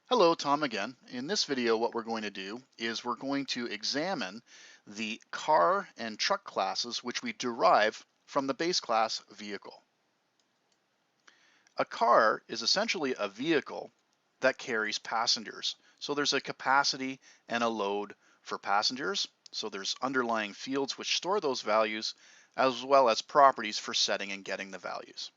Hello, Tom again. In this video, what we're going to do is we're going to examine the car and truck classes which we derive from the base class vehicle. A car is essentially a vehicle that carries passengers. So there's a capacity and a load for passengers. So there's underlying fields which store those values as well as properties for setting and getting the values.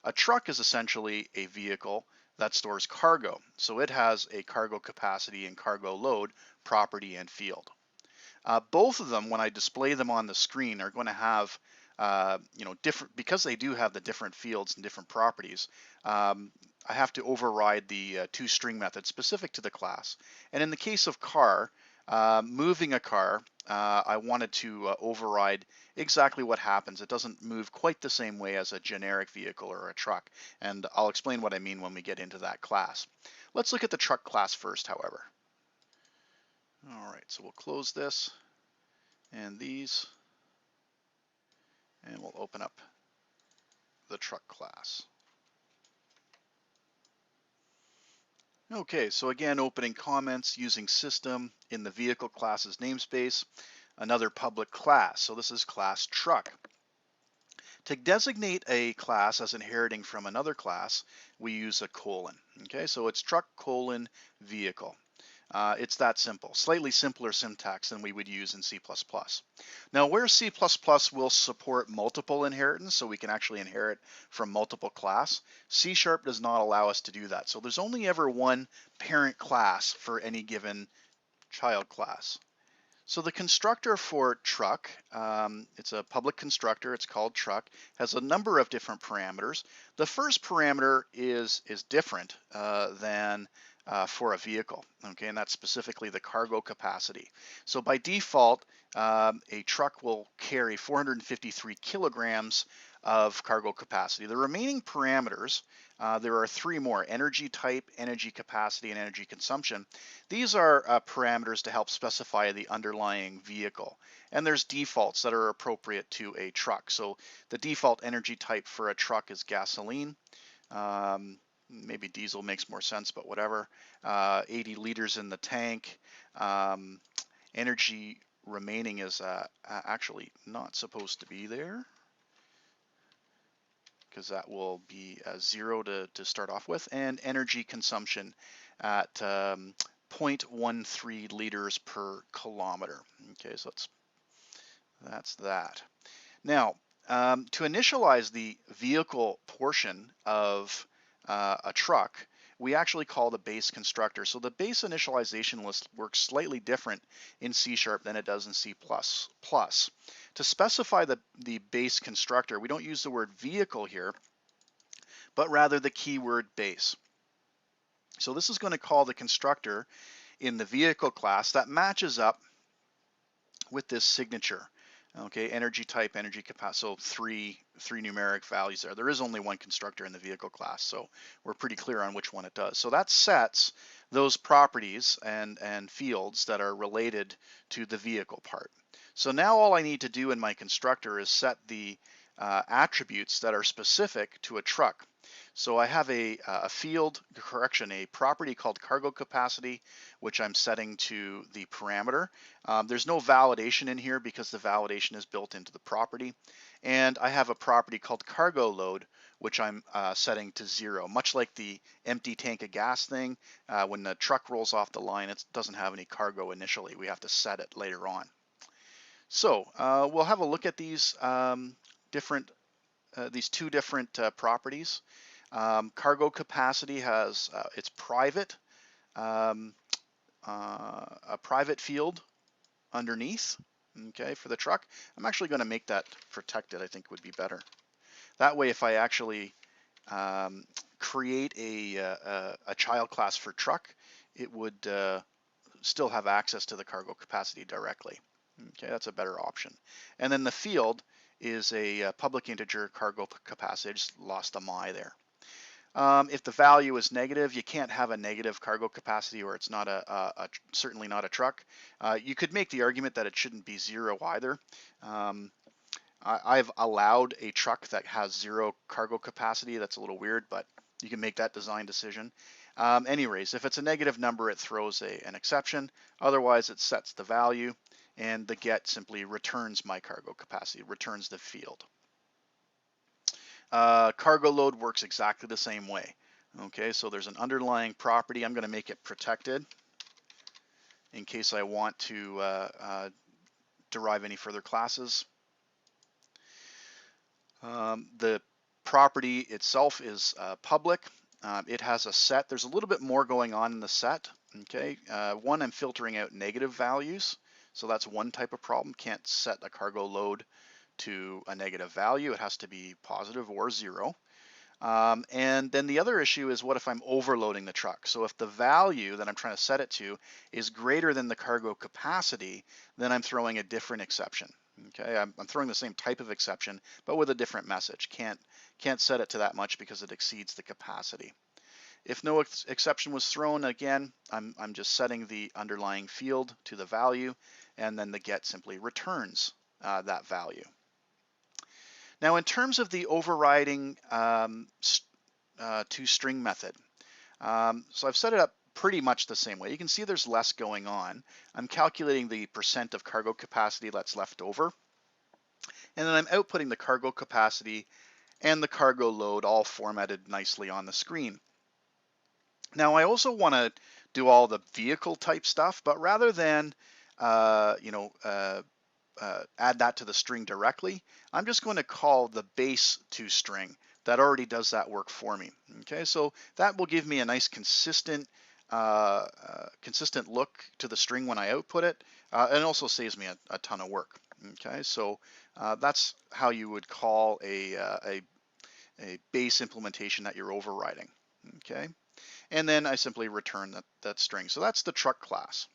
A truck is essentially a vehicle that stores cargo. So it has a cargo capacity and cargo load, property and field. Both of them, when I display them on the screen, are going to have different, because they do have the different fields and different properties. I have to override the toString method specific to the class. And in the case of car, moving a car, I wanted to override exactly what happens. It doesn't move quite the same way as a generic vehicle or a truck. And I'll explain what I mean when we get into that class. Let's look at the truck class first, however. All right, so we'll close this and these, and we'll open up the truck class. Okay, so again, opening comments using system in the vehicle class's namespace, another public class. So this is class truck. To designate a class as inheriting from another class, we use a colon. Okay, so it's truck colon vehicle. It's that simple, slightly simpler syntax than we would use in C++. Now, where C++ will support multiple inheritance, so we can actually inherit from multiple class, C# does not allow us to do that. So there's only ever one parent class for any given child class. So the constructor for truck, it's a public constructor, it's called truck, has a number of different parameters. The first parameter is different than for a vehicle, okay, and that's specifically the cargo capacity. So by default, a truck will carry 453 kilograms of cargo capacity. The remaining parameters, there are three more: energy type, energy capacity, and energy consumption. These are parameters to help specify the underlying vehicle. And there's defaults that are appropriate to a truck. So the default energy type for a truck is gasoline. Maybe diesel makes more sense, but whatever. 80 liters in the tank. Energy remaining is actually not supposed to be there, because that will be 0 to start off with, and energy consumption at 0.13 liters per kilometer. Okay, so that's that. Now, to initialize the vehicle portion of a truck, we actually call the base constructor. So the base initialization list works slightly different in C# than it does in C++. To specify the base constructor, we don't use the word vehicle here, but rather the keyword base. So this is going to call the constructor in the vehicle class that matches up with this signature. Okay, energy type, energy capacity, so three numeric values there. There is only one constructor in the vehicle class, so we're pretty clear on which one it does. So that sets those properties and fields that are related to the vehicle part. So now all I need to do in my constructor is set the attributes that are specific to a truck. So I have a property called cargo capacity, which I'm setting to the parameter. There's no validation in here because the validation is built into the property. And I have a property called cargo load, which I'm setting to 0. Much like the empty tank of gas thing, when the truck rolls off the line, it doesn't have any cargo initially. We have to set it later on. So we'll have a look at these these two different properties. Cargo capacity has its private, a private field underneath, okay, for the truck. I'm actually going to make that protected, I think would be better. That way, if I actually create a child class for truck, it would still have access to the cargo capacity directly. Okay, that's a better option. And then the field is a public integer cargo capacity. I just lost a my there. If the value is negative, you can't have a negative cargo capacity, or it's not certainly not a truck. You could make the argument that it shouldn't be 0 either. I've allowed a truck that has 0 cargo capacity. That's a little weird, but you can make that design decision. Anyways, if it's a negative number, it throws an exception. Otherwise, it sets the value, and the get simply returns my cargo capacity, returns the field. Cargo load works exactly the same way. Okay, so there's an underlying property. I'm going to make it protected in case I want to derive any further classes. The property itself is public. It has a set. There's a little bit more going on in the set. Okay, one, I'm filtering out negative values. So that's one type of problem. Can't set a cargo load to a negative value. It has to be positive or 0. And then the other issue is, what if I'm overloading the truck? So if the value that I'm trying to set it to is greater than the cargo capacity, then I'm throwing a different exception. Okay, I'm throwing the same type of exception, but with a different message. Can't set it to that much because it exceeds the capacity. If no exception was thrown, again, I'm just setting the underlying field to the value, and then the get simply returns that value. Now, in terms of the overriding toString method, so I've set it up pretty much the same way. You can see there's less going on. I'm calculating the percent of cargo capacity that's left over, and then I'm outputting the cargo capacity and the cargo load all formatted nicely on the screen. Now, I also want to do all the vehicle type stuff, but rather than add that to the string directly, I'm just going to call the base toString. That already does that work for me. Okay, so that will give me a nice consistent look to the string when I output it, and also saves me a ton of work. Okay, so that's how you would call a base implementation that you're overriding. Okay, and then I simply return that string. So that's the truck class.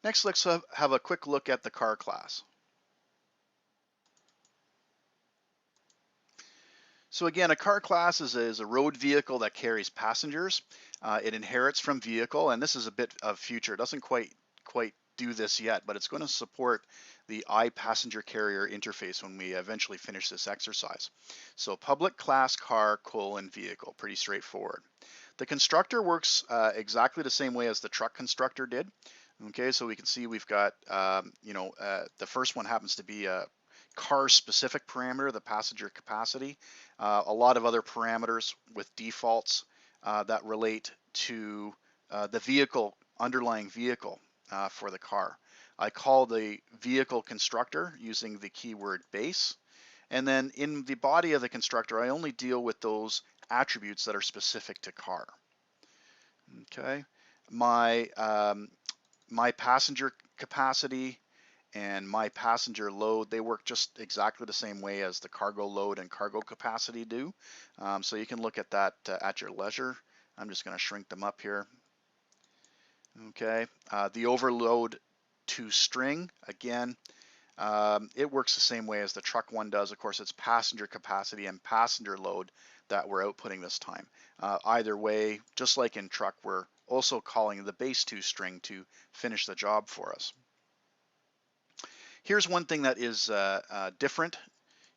Next, let's have a quick look at the car class. So again, a car class is a road vehicle that carries passengers. It inherits from vehicle, and this is a bit of future. It doesn't quite do this yet, but it's going to support the iPassengerCarrier interface when we eventually finish this exercise. So public class car : vehicle, pretty straightforward. The constructor works exactly the same way as the truck constructor did. Okay, so we can see we've got, the first one happens to be a car specific parameter, the passenger capacity. A lot of other parameters with defaults that relate to the vehicle, underlying vehicle for the car. I call the vehicle constructor using the keyword base. And then in the body of the constructor, I only deal with those attributes that are specific to car. Okay, my passenger capacity and my passenger load, they work just exactly the same way as the cargo load and cargo capacity do. So you can look at that at your leisure. I'm just going to shrink them up here. Okay, the overload toString, again, it works the same way as the truck one does. Of course, it's passenger capacity and passenger load that we're outputting this time. Either way, just like in truck, we're also calling the base toString to finish the job for us. Here's one thing that is different,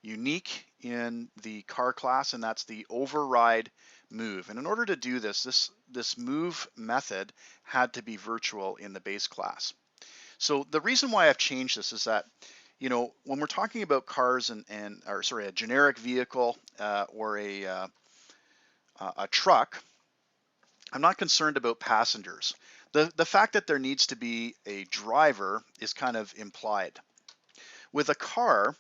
unique in the car class, and that's the override move. And in order to do this, this move method had to be virtual in the base class. So the reason why I've changed this is that, when we're talking about cars a generic vehicle or a truck, I'm not concerned about passengers. The fact that there needs to be a driver is kind of implied. With a car,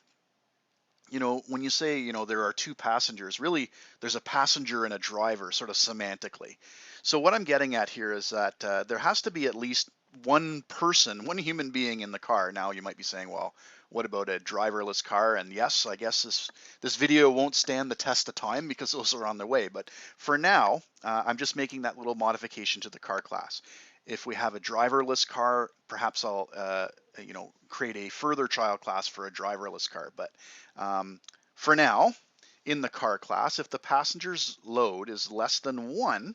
when you say, there are two passengers, really there's a passenger and a driver, sort of semantically. So what I'm getting at here is that there has to be at least one person, one human being in the car. Now you might be saying, well, what about a driverless car? And yes, I guess this video won't stand the test of time because those are on their way. But for now, I'm just making that little modification to the car class. If we have a driverless car, perhaps I'll create a further child class for a driverless car. But for now, in the car class, if the passenger's load is less than 1,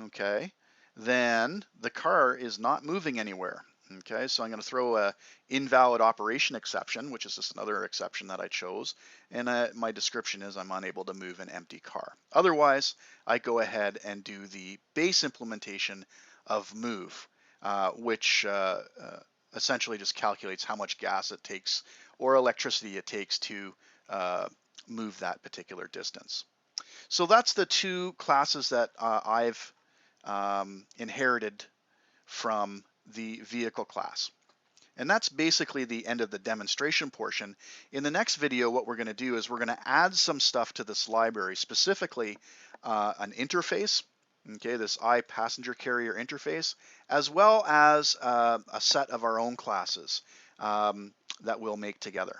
okay, then the car is not moving anywhere. Okay, so I'm going to throw a invalid operation exception, which is just another exception that I chose, and my description is I'm unable to move an empty car. Otherwise, I go ahead and do the base implementation of move, which essentially just calculates how much gas it takes or electricity it takes to move that particular distance. So that's the two classes that I've inherited from the vehicle class. And that's basically the end of the demonstration portion. In the next video, what we're going to do is we're going to add some stuff to this library, specifically an interface, okay, this iPassenger Carrier interface, as well as a set of our own classes that we'll make together.